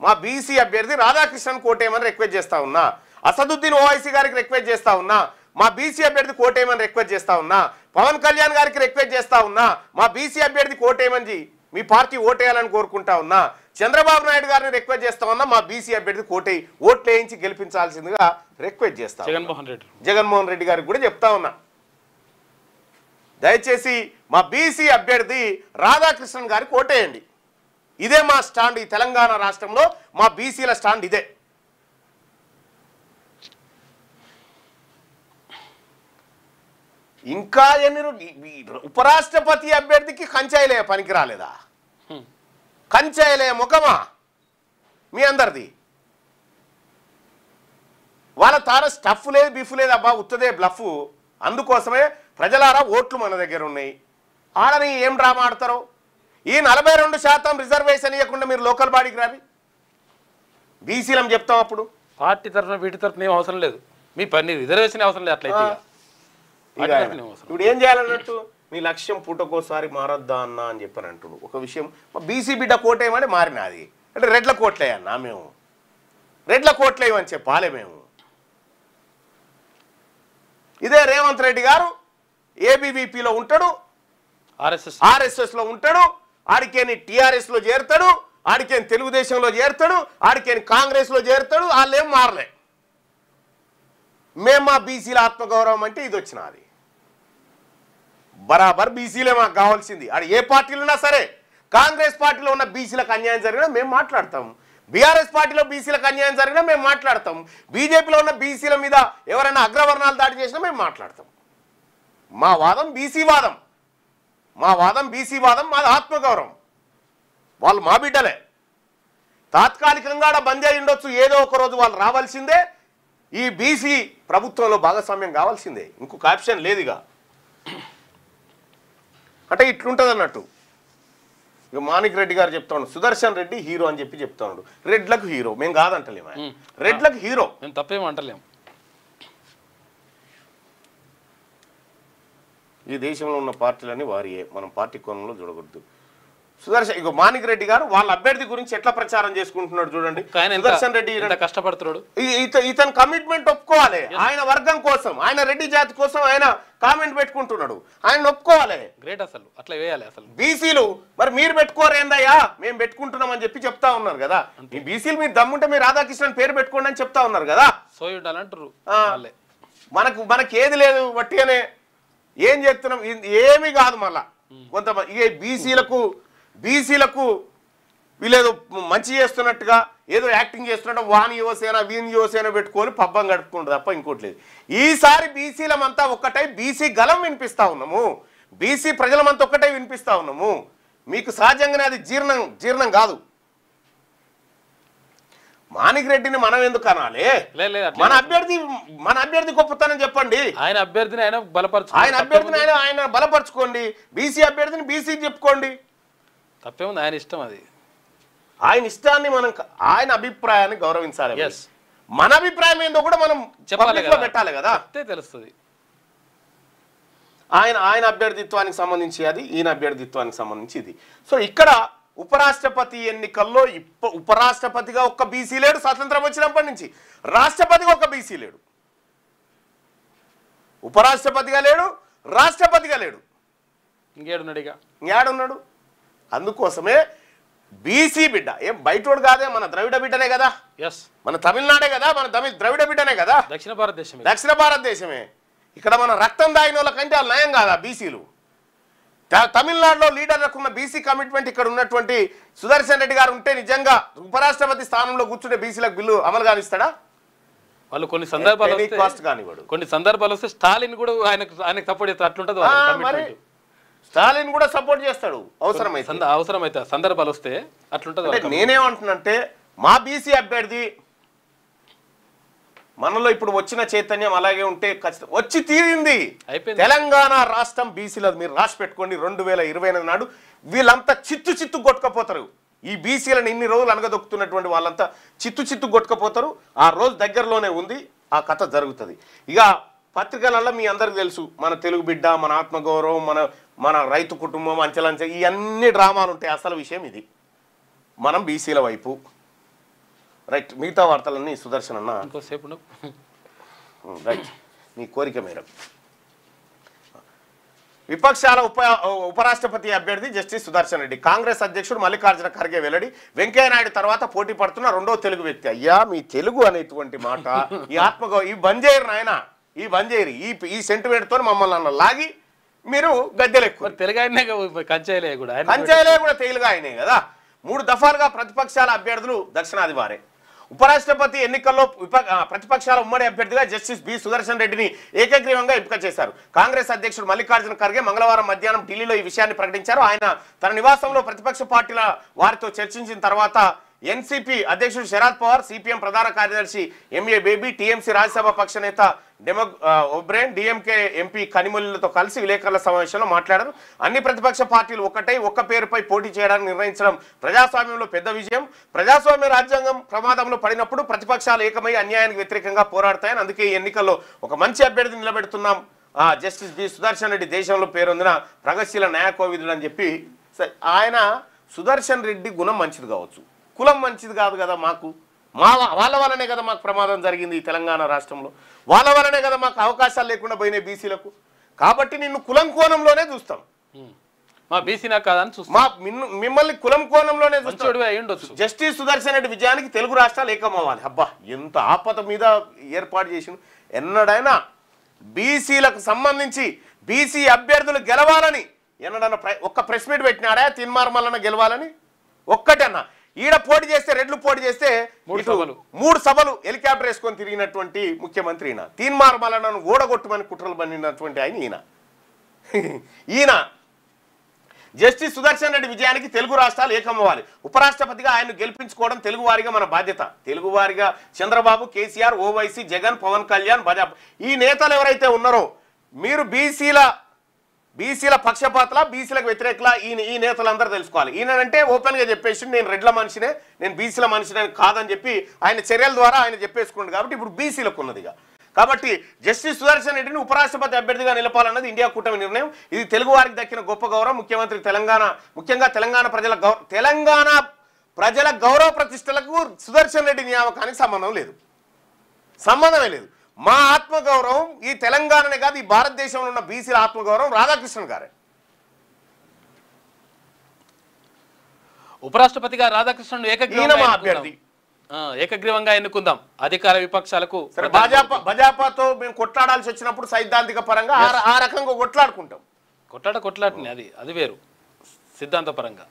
మా బీసీ అభ్యర్థి రాధాకృష్ణన్ కోటేయమని రిక్వెస్ట్ చేస్తా ఉన్నా. అసదుద్దీన్ ఓవైసీ గారికి రిక్వెస్ట్ చేస్తా ఉన్నా, మా బీసీ అభ్యర్థి కోటేయమని రిక్వెస్ట్ చేస్తా ఉన్నా. పవన్ కళ్యాణ్ గారికి రిక్వెస్ట్ చేస్తా ఉన్నా, మా బీసీ అభ్యర్థి కోటేయమని మీ పార్టీ ఓటేయాలని కోరుకుంటా ఉన్నా. చంద్రబాబు నాయుడు గారిని రిక్వెస్ట్ చేస్తా ఉన్నా, మా బీసీ అభ్యర్థి కోటేయి ఓట్లు వేయించి గెలిపించాల్సిందిగా రిక్వెస్ట్ చేస్తా. జగన్మోహన్ రెడ్డి గారికి కూడా చెప్తా ఉన్నా, దయచేసి మా బీసీ అభ్యర్థి రాధాకృష్ణన్ గారికి ఓటేయండి. ఇదే మా స్టాండ్. ఈ తెలంగాణ రాష్ట్రంలో మా బీసీల స్టాండ్ ఇదే. ఇంకా ఉపరాష్ట్రపతి అభ్యర్థికి కంచాయిలే పనికి రాలేదా? కంచాయిలే ముఖమా మీ అందరిది? వాళ్ళ తార స్టఫ్ లేదు, బిఫ్ లేదు, అబ్బా ఉత్తదే బ్లఫ్. అందుకోసమే ప్రజలారా, ఓట్లు మన దగ్గర ఉన్నాయి, ఆడని ఏం డ్రామా ఆడతారో. ఈ 42% రిజర్వేషన్ ఇవ్వకుండా మీరు లోకల్ బాడీకి రావి, బీసీలం చెప్తాం. అప్పుడు పార్టీ తరఫున వీటి తరఫున ఏం అవసరం లేదు, మీ పని రిజర్వేషన్ అవసరం లేదు. అట్లయితే ఇప్పుడు ఏం చేయాలన్నట్టు, మీ లక్ష్యం పూటకోసారి మారొద్దా అన్న అని చెప్పని అంటుడు. ఒక విషయం, మా బీసీ బిడ్డ కోటేయమని మారినది అంటే రెడ్ల కోట్లేయన్నా, మేము రెడ్ల కోట్లేయమని చెప్పాలే మేము. ఇదే రేవంత్ రెడ్డి గారు ఏబీవీపీలో ఉంటాడు, ఆర్ఎస్ఎస్లో ఉంటాడు, ఆడికేని టీఆర్ఎస్లో చేరుతాడు, ఆడికేని తెలుగుదేశంలో చేరుతాడు, ఆడికేని కాంగ్రెస్లో చేరుతాడు. వాళ్ళేం మారలే. మేము మా బీసీల ఆత్మగౌరవం అంటే ఇది వచ్చినది. బరాబర్ బీసీలే మాకు కావాల్సింది. ఆడ ఏ పార్టీలు ఉన్నా సరే, కాంగ్రెస్ పార్టీలో ఉన్న బీసీలకు అన్యాయం జరిగినా మేము మాట్లాడతాం, బీఆర్ఎస్ పార్టీలో బీసీలకు అన్యాయం జరిగినా మేము మాట్లాడతాం, బీజేపీలో ఉన్న బీసీల మీద ఎవరైనా అగ్రవర్ణాలు దాడి చేసినా మేము మాట్లాడతాం. మా వాదం బీసీ వాదం, బీసీ వాదం, మాది ఆత్మగౌరవం. వాళ్ళు మా బిడ్డలే. తాత్కాలికంగా బంద్ అయి ఉండొచ్చు, ఏదో ఒక రోజు వాళ్ళు రావాల్సిందే. ఈ బీసీ ప్రభుత్వంలో భాగస్వామ్యం కావాల్సిందే, ఇంకొక ఆప్షన్ లేదుగా. అంటే ఇట్లుంటుంది అన్నట్టు. ఇక మాణిక్ రెడ్డి గారు చెప్తా ఉన్నాడు, సుదర్శన్ రెడ్డి హీరో అని చెప్పి చెప్తా ఉన్నాడు. రెడ్లకు హీరో మేము కాదంటలేము, రెడ్లకు హీరో మేము తప్పేమంటలేము. ఈ దేశంలో ఉన్న పార్టీలన్నీ వారియే, మనం పార్టీ కోణంలో చూడకూడదు. సుదర్శన్ ఇక మాణిక్ రెడ్డి గారు వాళ్ళ అభ్యర్థి గురించి ఎట్లా ప్రచారం చేసుకుంటున్నాడు చూడండి. సుదర్శన్ రెడ్డి కష్టపడుతున్నాడు, ఇతను కమిట్మెంట్ ఒప్పుకోవాలి. ఆయన వర్గం కోసం, ఆయన రెడ్డి జాతి కోసం ఆయన కామెంట్ పెట్టుకుంటున్నాడు, ఆయన ఒప్పుకోవాలి. గ్రేట్. అసలు అట్లా వేయాలి. అసలు బీసీలు మరి మీరు పెట్టుకోరేందయ్యా, మేము పెట్టుకుంటున్నాం అని చెప్పి చెప్తా ఉన్నారు కదా. ఈ బీసీలు మీరు దమ్ముంటే మీరు రాధాకృష్ణన్ పేరు పెట్టుకోండి అని చెప్తా ఉన్నారు కదా. సోయుడాలంటారు. మనకి ఏది లేదు, వట్టిగానే ఏం చెప్తున్నాం, ఏమీ కాదు. మళ్ళా కొంతమంది ఇక బీసీలకు వీళ్ళేదో మంచి చేస్తున్నట్టుగా, ఏదో యాక్టింగ్ చేస్తున్నట్టు వాని యువసేన వీని యువసేన పెట్టుకొని పబ్బం గడుపుకుంటుంది తప్ప ఇంకోటి లేదు. ఈసారి బీసీలమంతా ఒక్కటై బీసీ గలం వినిపిస్తా ఉన్నాము, బీసీ ప్రజలమంతా ఒక్కటే వినిపిస్తా ఉన్నాము. మీకు సహజంగానే అది జీర్ణం కాదు. మాణిక్ రెడ్డిని మనం ఎందుకు అనాలి? మన అభ్యర్థి గొప్పతనం చెప్పండి. ఆయన అభ్యర్థిని ఆయన బలపరచుకోండి. బీసీ అభ్యర్థిని బీసీ చెప్పుకోండి. తప్పేముంది, ఆయన ఇష్టం. అది ఆయన ఇష్టాన్ని మనం ఆయన అభిప్రాయాన్ని గౌరవించాలి. మన అభిప్రాయం ఏందో కూడా మనం పెట్టాలి కదా, తెలుస్తుంది. ఆయన అభ్యర్థిత్వానికి సంబంధించి అది, ఈయన అభ్యర్థిత్వానికి సంబంధించి ఇది. సో ఇక్కడ ఉపరాష్ట్రపతి ఎన్నికల్లో ఉపరాష్ట్రపతిగా ఒక్క బీసీ లేడు. స్వాతంత్రం వచ్చినప్పటి నుంచి రాష్ట్రపతిగా ఒక్క బీసీ లేడు. ఉపరాష్ట్రపతిగా లేడు, రాష్ట్రపతిగా లేడు. ఇంకేడున్నాడు? అందుకోసమే బీసీ బిడ్డ ఏం బయటోడు కాదే, మన ద్రవిడ బిడ్డనే కదా, మన తమిళనాడే కదా, మన ద్రవిడ బిడ్డనే కదా, దక్షిణ భారతదేశమే. ఇక్కడ మన రక్తం దాగిన వాళ్ళకంటే వాళ్ళు నయం కాదా బీసీలు? తమిళనాడులో లీడర్లకు ఉన్న బీసీ కమిట్మెంట్ ఇక్కడ ఉన్నటువంటి సుదర్శన్ రెడ్డి గారు ఉంటే నిజంగా ఉపరాష్ట్రపతి స్థానంలో కూర్చుంటే బీసీలకు బిల్లు అమలు కానిస్తాడా? వాళ్ళు కొన్ని సందర్భాలు వస్తే స్టాలిన్ కూడా ఆయనకు సపోర్ట్ చేస్తారు. అట్లుంటది. స్టాలిన్ కూడా సపోర్ట్ చేస్తాడు అవసరమైతే సందర్భాలు వస్తే అట్లుంటది. నేనేమంటున్నంటే మా బీసీ అభ్యర్థి మనలో ఇప్పుడు వచ్చిన చైతన్యం అలాగే ఉంటే ఖచ్చితంగా వచ్చి తీరింది. తెలంగాణ రాష్ట్రం బీసీలు మీరు రాసి పెట్టుకోండి. 2028 నాడు వీళ్ళంతా చిత్తు కొట్టుకపోతారు. ఈ బీసీలను ఇన్ని రోజులు అనగదొక్కుతున్నటువంటి వాళ్ళంతా చిత్తు కొట్టుకపోతారు. ఆ రోజు దగ్గరలోనే ఉంది. ఆ కథ జరుగుతుంది. ఇక పత్రికలలో మీ అందరికి తెలుసు, మన తెలుగు బిడ్డ, మన ఆత్మగౌరవం, మన రైతు కుటుంబం, అంచెలంచె ఇవన్నీ డ్రామాలు ఉంటాయి. అసలు విషయం ఇది. మనం బీసీల వైపు. రైట్. మిగతా వార్తలన్నీ సుదర్శన్ అన్న ఇంకోసేపు. రైట్. నీ కోరిక మేరకు విపక్షాల ఉపరాష్ట్రపతి అభ్యర్థి జస్టిస్ సుదర్శన్ రెడ్డి. కాంగ్రెస్ అధ్యక్షుడు మల్లికార్జున ఖర్గే వెల్లడి. వెంకయ్యనాయుడు తర్వాత పోటీ పడుతున్న రెండో తెలుగు వ్యక్తి. అయ్యా మీ తెలుగు అనేటువంటి మాట, ఈ ఆత్మగౌరవం, ఈ బంజేరు నాయన, ఈ బంజేరి, ఈ సెంటిమెంట్ తో మమ్మల్ని అన్న లాగి మీరు గద్దెలెక్కు. కంచాయిలే కూడా తెలుగు ఆయనే కదా. 3 దఫాలుగా ప్రతిపక్షాల అభ్యర్థులు దక్షిణాది వారే. ఉపరాష్ట్రపతి ఎన్నికల్లో ప్రతిపక్షాల ఉమ్మడి అభ్యర్థిగా జస్టిస్ బి సుదర్శన్ రెడ్డిని ఏకగ్రీవంగా ఎంపిక చేశారు. కాంగ్రెస్ అధ్యక్షుడు మల్లికార్జున ఖర్గే మంగళవారం మధ్యాహ్నం ఢిల్లీలో ఈ విషయాన్ని ప్రకటించారు. ఆయన తన నివాసంలో ప్రతిపక్ష పార్టీల వారితో చర్చించిన తర్వాత ఎన్సీపీ అధ్యక్షుడు శరద్ పవార్, సిపిఎం ప్రధాన కార్యదర్శి ఎంఏ బేబీ, టీఎంసీ రాజ్యసభ పక్ష నేత ఒబ్రేన్, డిఎంకే ఎంపీ కనిమొల్లిలతో కలిసి విలేకరుల సమావేశంలో మాట్లాడారు. అన్ని ప్రతిపక్ష పార్టీలు ఒక్క పేరుపై పోటీ చేయడానికి నిర్ణయించడం ప్రజాస్వామ్యంలో పెద్ద విజయం. ప్రజాస్వామ్య రాజ్యాంగం ప్రమాదంలో పడినప్పుడు ప్రతిపక్షాలు ఏకమై అన్యాయానికి వ్యతిరేకంగా పోరాడతాయని, అందుకే ఈ ఎన్నికల్లో ఒక మంచి అభ్యర్థిని నిలబెడుతున్నాం. జస్టిస్ బి సుదర్శన్ రెడ్డి దేశంలో పేరొందిన ప్రగతిశీల న్యాయకోవిదుడు అని చెప్పి ఆయన. సుదర్శన్ రెడ్డి గుణం మంచిది కావచ్చు, కులం మంచిది కాదు కదా. వాళ్ళ వల్లనే కదా మాకు ప్రమాదం జరిగింది ఈ తెలంగాణ రాష్ట్రంలో. వాళ్ళ వల్లనే కదా మాకు అవకాశాలు లేకుండా పోయినాయి బీసీలకు. కాబట్టి నిన్ను కులం కోణంలోనే చూస్తాం. మిమ్మల్ని కులం కోణంలోనే చూస్తాం. జస్టిస్ సుదర్శన్ రెడ్డి విజయానికి తెలుగు రాష్ట్రాలు ఏకమవ్వాలి. అబ్బా ఎంత ఆపద మీద ఏర్పాటు చేసిన. ఎన్నడైనా బీసీలకు సంబంధించి బీసీ అభ్యర్థులు గెలవాలని ఎన్నడన్నా ఒక్క ప్రెస్ మీట్ పెట్టినాడా? తిన్మార్మల్లన గెలవాలని ఒక్కటన్నా. ఈడ పోటీ చేస్తే, రెడ్లు పోటీ చేస్తే 3 సభలు హెలికాప్టర్ వేసుకొని తిరిగినటువంటి ముఖ్యమంత్రి ఈయన. తీన్మార్మలను ఓడగొట్టుమని కుట్రలు పన్నినటువంటి ఆయన ఈయన జస్టిస్ సుదర్శన్ రెడ్డి విజయానికి తెలుగు రాష్ట్రాలు ఏకమవ్వాలి. ఉపరాష్ట్రపతిగా ఆయన గెలిపించుకోవడం తెలుగువారిగా మన బాధ్యత. తెలుగువారిగా చంద్రబాబు, కేసీఆర్, ఓవైసీ, జగన్, పవన్ కళ్యాణ్, భాజపా ఈ నేతలు ఎవరైతే ఉన్నారో మీరు బీసీల పక్షపాతల, బీసీలకు వ్యతిరేకలా ఈ నేతలందరూ తెలుసుకోవాలి. ఈయనంటే ఓపెన్గా చెప్పేసి నేను రెడ్ల మనిషినే, నేను బీసీల మనిషినే కాదని చెప్పి ఆయన చర్యల ద్వారా ఆయన చెప్పేసుకున్నాడు. కాబట్టి ఇప్పుడు బీసీలకు ఉన్నదిగా. కాబట్టి జస్టిస్ సుదర్శన్ రెడ్డిని ఉపరాష్ట్రపతి అభ్యర్థిగా నిలపాలన్నది ఇండియా కూటమి నిర్ణయం. ఇది తెలుగు వారికి దక్కిన గొప్ప గౌరవం. ముఖ్యమంత్రి ముఖ్యంగా తెలంగాణ ప్రజల గౌరవ ప్రతిష్టలకు సుదర్శన్ రెడ్డి నియామకానికి సంబంధమే లేదు. మా ఆత్మగౌరవం ఈ తెలంగాణనే కాదు, ఈ భారతదేశంలో ఉన్న బీసీల ఆత్మగౌరవం రాధాకృష్ణన్ గారే. ఉపరాష్ట్రపతిగా రాధాకృష్ణన్ ఏకగ్రీవంగా ఎన్నుకుందాం. అధికార విపక్షాలకు భాజపాతో మేము కొట్లాడాల్సి వచ్చినప్పుడు సైద్ధాంతిక పరంగా ఆ రకంగా కొట్లాటని అది వేరు. సిద్ధాంత పరంగా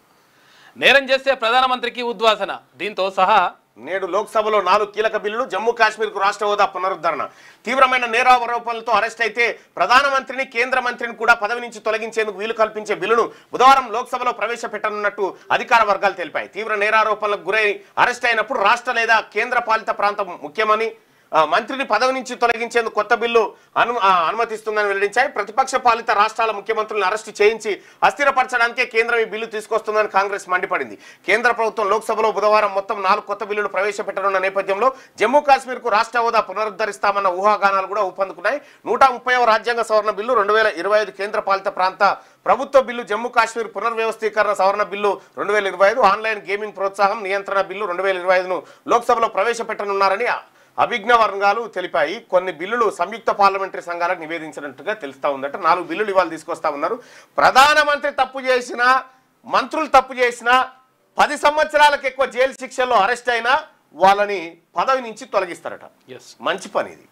నేరం చేస్తే ప్రధానమంత్రికి ఉద్వాసన. దీంతో సహా నేడు లోక్సభలో 4 కీలక బిల్లులు. జమ్మూ కాశ్మీర్కు రాష్ట్ర హోదా పునరుద్ధరణ. తీవ్రమైన నేరారోపణలతో అరెస్ట్ అయితే ప్రధానమంత్రిని కేంద్ర మంత్రిని కూడా పదవి నుంచి తొలగించేందుకు వీలు కల్పించే బిల్లును బుధవారం లోక్సభలో ప్రవేశపెట్టనున్నట్టు అధికార వర్గాలు తెలిపాయి. తీవ్ర నేరారోపణలకు గురై అరెస్ట్ అయినప్పుడు రాష్ట్ర లేదా కేంద్ర పాలిత ప్రాంతం ముఖ్యమని మంత్రిని పదవి నుంచి తొలగించేందుకు కొత్త బిల్లు అనుమతిస్తుందని వెల్లడించాయి. ప్రతిపక్ష పాలిత రాష్ట్రాల ముఖ్యమంత్రులను అరెస్టు చేయించి అస్థిరపరచడానికే కేంద్రం ఈ బిల్లు తీసుకొస్తుందని కాంగ్రెస్ మండిపడింది. కేంద్ర ప్రభుత్వం లోక్సభలో బుధవారం మొత్తం 4 కొత్త బిల్లులు ప్రవేశపెట్టనున్న నేపథ్యంలో జమ్మూ కాశ్మీర్కు రాష్ట్ర హోదా పునరుద్ధరిస్తామన్న ఊహాగానాలు కూడా ఊపందుకున్నాయి. 130వ రాజ్యాంగ సవరణ బిల్లు, 2025 కేంద్ర పాలిత ప్రాంత ప్రభుత్వ బిల్లు, జమ్మూ కాశ్మీర్ పునర్వ్యవస్థీకరణ సవరణ బిల్లు 2025, ఆన్లైన్ గేమింగ్ ప్రోత్సాహం నియంత్రణ బిల్లు 2025ను లోక్సభలో ప్రవేశపెట్టనున్నారని అభిజ్ఞ వర్గాలు తెలిపాయి. కొన్ని బిల్లులు సంయుక్త పార్లమెంటరీ సంఘాలకు నివేదించినట్టుగా తెలుస్తా ఉందట. 4 బిల్లులు ఇవాళ తీసుకొస్తా ఉన్నారు. ప్రధానమంత్రి తప్పు చేసినా, మంత్రులు తప్పు చేసినా 10 సంవత్సరాలకు ఎక్కువ జైలు శిక్షల్లో అరెస్ట్ అయినా వాళ్ళని పదవి నుంచి తొలగిస్తారట. మంచి పని ఇది.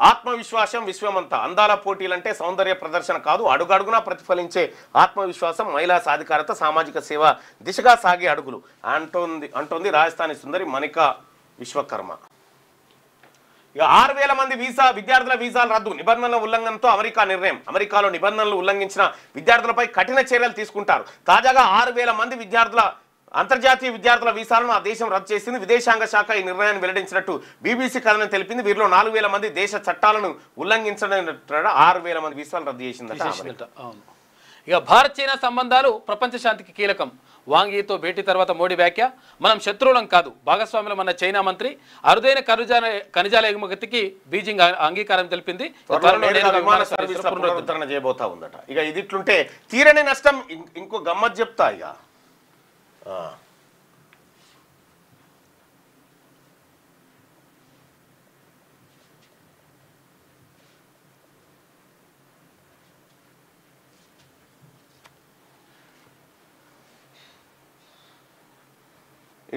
ఆత్మవిశ్వాసం విశ్వమంతా. అందాల పోటీలంటే సౌందర్య ప్రదర్శన కాదు, అడుగడుగునా ప్రతిఫలించే ఆత్మవిశ్వాసం, మహిళా సాధికారత, సామాజిక సేవ దిశగా సాగే అడుగులు అంటోంది రాజస్థానీ సుందరి మణికా విశ్వకర్మ. ఇక 6000 మంది విద్యార్థుల వీసాలు రద్దు. నిబంధనల ఉల్లంఘనతో అమెరికా నిర్ణయం. అమెరికాలో నిబంధనలు ఉల్లంఘించిన విద్యార్థులపై కఠిన చర్యలు తీసుకుంటారు. తాజాగా 6000 మంది అంతర్జాతీయ విద్యార్థుల వీసాలను ఆ దేశం రద్దు చేసింది. విదేశాంగ శాఖ ఈ నిర్ణయాన్ని వెల్లడించినట్టు బీబీసీ కథనం తెలిపింది. వీరిలో 4000 మంది దేశ చట్టాలను ఉల్లంఘించడం 6000 మంది వీసాలు రద్దు చేసిందట. ఇక భారత్ చైనా సంబంధాలు ప్రపంచ శాంతికి కీలకం. వాంగీతో భేటీ తర్వాత మోడీ వ్యాఖ్య, మనం శత్రువులం కాదు, భాగస్వాములం అన్న చైనా మంత్రి. అరుదైన ఖనిజాల ఎగుమతికి బీజింగ్ అంగీకారం తెలిపింది. విమాన సర్వీసుల పునరుద్ధరణ చేయబోతా ఉందట. ఇక ఇది ఇట్లుంటే తీరని నష్టం. ఇంకో గమ్మత్ చెప్తా. ఇక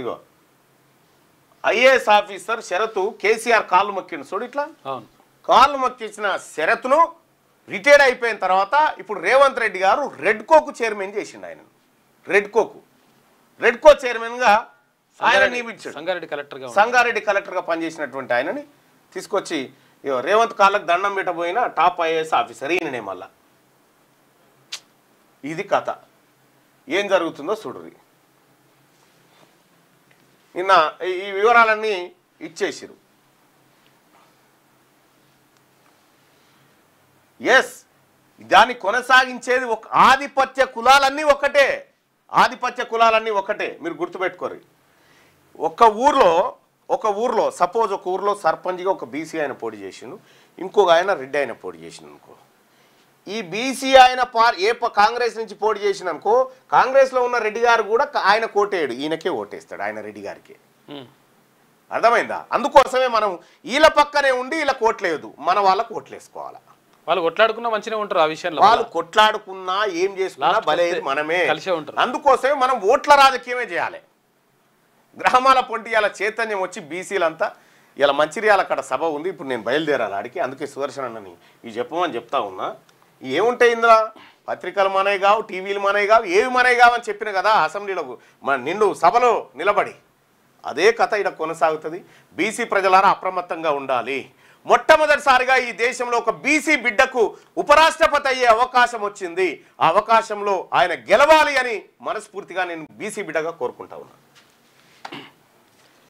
ఇగో ఐఏఎస్ ఆఫీసర్ షరతు కేసీఆర్ కాళ్ళు మొక్కిండు చూడు. ఇట్లా కాళ్ళు మొక్కించిన షరతును రిటైర్డ్ అయిపోయిన తర్వాత ఇప్పుడు రేవంత్ రెడ్డి గారు రెడ్కోకు చైర్మన్ చేసిండు. ఆయన రెడ్కో చైర్మన్ గా ఆయన నియమించాడు. సంగారెడ్డి కలెక్టర్ గా పనిచేసినటువంటి ఆయనని తీసుకొచ్చి రేవంత్ కాళ్ళకు దండం పెట్టబోయిన టాప్ ఐఏఎస్ ఆఫీసర్ ఈయననే. మళ్ళా ఇది కథ. ఏం జరుగుతుందో చూడుర్రి. నిన్న ఈ వివరాలన్నీ ఇచ్చేసిరు. ఎస్, దాన్ని కొనసాగించేది ఆధిపత్య కులాలన్నీ ఒకటే. మీరు గుర్తుపెట్టుకోరు. ఒక ఊర్లో సపోజ్ ఒక ఊర్లో సర్పంచ్గా ఒక బీసీ ఆయన పోటీ చేసిండు, ఇంకొక ఆయన రెడ్డి ఆయన పోటీ చేసిండు అనుకో. ఈ బీసీ ఆయన కాంగ్రెస్ నుంచి పోటీ చేసిన అనుకో, కాంగ్రెస్లో ఉన్న రెడ్డి గారు కూడా ఆయన కోటేయడు, ఈయనకే ఓటేస్తాడు, ఆయన రెడ్డి గారికి. అర్థమైందా? అందుకోసమే మనం వీళ్ళ పక్కనే ఉండి వీళ్ళ కోట్లేదు, మన వాళ్ళకు ఓట్లేసుకోవాలా. వాళ్ళు కొట్లాడుకున్నా మంచిగా ఉంటారు. ఆ విషయంలో వాళ్ళు కొట్లాడుకున్నా ఏం చేసుకున్నా బలేదు మనమే. అందుకోసమే మనం ఓట్ల రాజకీయమే చేయాలి. గ్రామాల పొంటి ఇలా చైతన్యం వచ్చి బీసీలంతా ఇలా మంచిర్యాల అక్కడ సభ ఉంది, ఇప్పుడు నేను బయలుదేరాలి ఆడికి. అందుకే సుదర్శన్ అన్నని ఇవి చెప్పమని చెప్తా ఉన్నా. ఏముంటాయి ఇందులో? పత్రికలు మనవి కావు, టీవీలు మనవి కావు, ఏవి మనవి కావని చెప్పిన కదా అసెంబ్లీలో నిండు సభలో నిలబడి. అదే కథ ఇక్కడ కొనసాగుతుంది. బీసీ ప్రజలారా అప్రమత్తంగా ఉండాలి. మొట్టమొదటిసారిగా ఈ దేశంలో ఒక బీసీ బిడ్డకు ఉపరాష్ట్రపతి అయ్యే అవకాశం వచ్చింది. ఆ అవకాశంలో ఆయన గెలవాలి అని మనస్ఫూర్తిగా నేను బీసీ బిడ్డగా కోరుకుంటా ఉన్నాను.